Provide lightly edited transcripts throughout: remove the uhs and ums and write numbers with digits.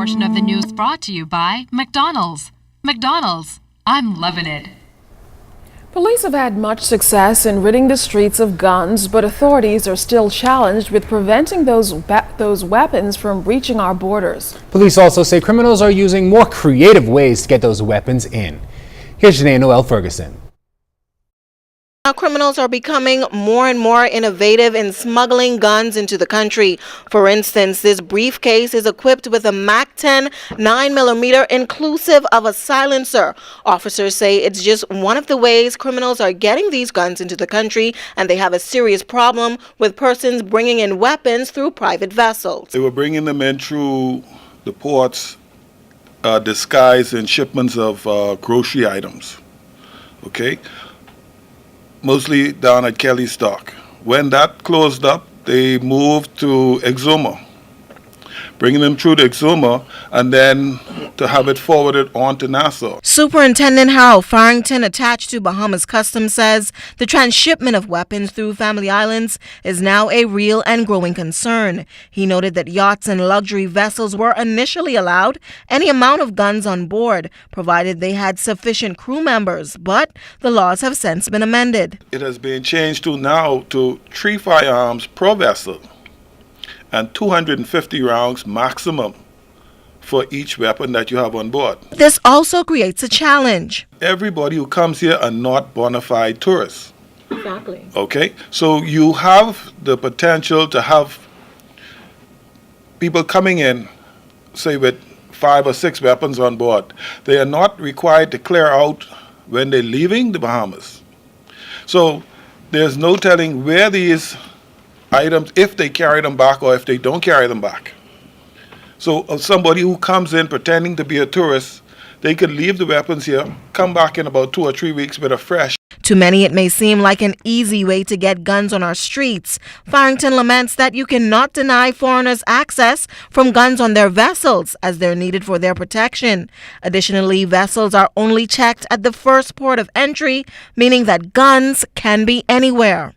portion of the news brought to you by McDonald's. McDonald's, I'm loving it. Police have had much success in ridding the streets of guns, but authorities are still challenged with preventing those weapons from breaching our borders. Police also say criminals are using more creative ways to get those weapons in. Here's Janae Noel Ferguson. Now, criminals are becoming more and more innovative in smuggling guns into the country. For instance, this briefcase is equipped with a MAC-10 9mm inclusive of a silencer. Officers say it's just one of the ways criminals are getting these guns into the country, and they have a serious problem with persons bringing in weapons through private vessels. They were bringing them in through the ports, disguised in shipments of grocery items. Okay? Mostly down at Kelly's Dock. When that closed up, they moved to Exuma, bringing them through to Exuma and then to have it forwarded on to Nassau. Superintendent Harold Farrington, attached to Bahamas Customs, says the transshipment of weapons through Family Islands is now a real and growing concern. He noted that yachts and luxury vessels were initially allowed any amount of guns on board, provided they had sufficient crew members, but the laws have since been amended. It has been changed to now to 3 firearms per vessel and 250 rounds maximum for each weapon that you have on board. This also creates a challenge. Everybody who comes here are not bona fide tourists. Exactly. Okay? So you have the potential to have people coming in, say with 5 or 6 weapons on board. They are not required to clear out when they're leaving the Bahamas. So there's no telling where these items, if they carry them back or if they don't carry them back. So somebody who comes in pretending to be a tourist, they could leave the weapons here, come back in about 2 or 3 weeks with a fresh. To many, it may seem like an easy way to get guns on our streets. Farrington laments that you cannot deny foreigners access from guns on their vessels, as they're needed for their protection. Additionally, vessels are only checked at the first port of entry, meaning that guns can be anywhere.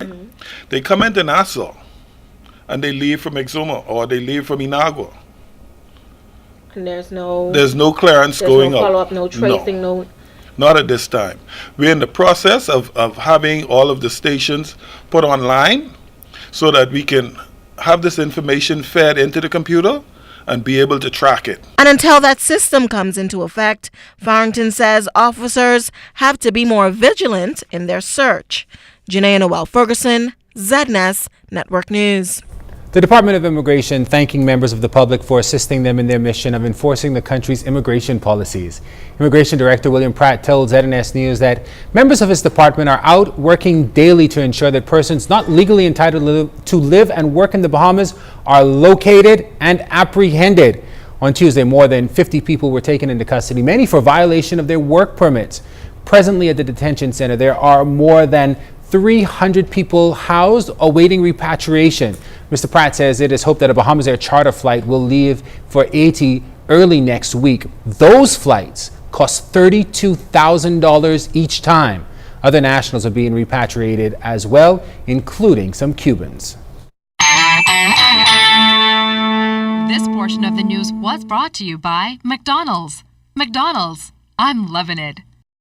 They come into Nassau and they leave from Exuma or they leave from Inagua. And there's no clearance going up. No follow-up, no tracing, no. Not at this time. We're in the process of having all of the stations put online so that we can have this information fed into the computer and be able to track it. And until that system comes into effect, Farrington says officers have to be more vigilant in their search. Janae Noel Ferguson, ZNS Network News. The Department of Immigration thanking members of the public for assisting them in their mission of enforcing the country's immigration policies. Immigration Director William Pratt told ZNS News that members of his department are out working daily to ensure that persons not legally entitled to live and work in the Bahamas are located and apprehended. On Tuesday, more than 50 people were taken into custody, many for violation of their work permits. Presently at the detention center, there are more than 300 people housed awaiting repatriation. Mr. Pratt says it is hoped that a Bahamas Air charter flight will leave for Haiti early next week. Those flights cost $32,000 each time. Other nationals are being repatriated as well, including some Cubans. This portion of the news was brought to you by McDonald's. McDonald's, I'm loving it.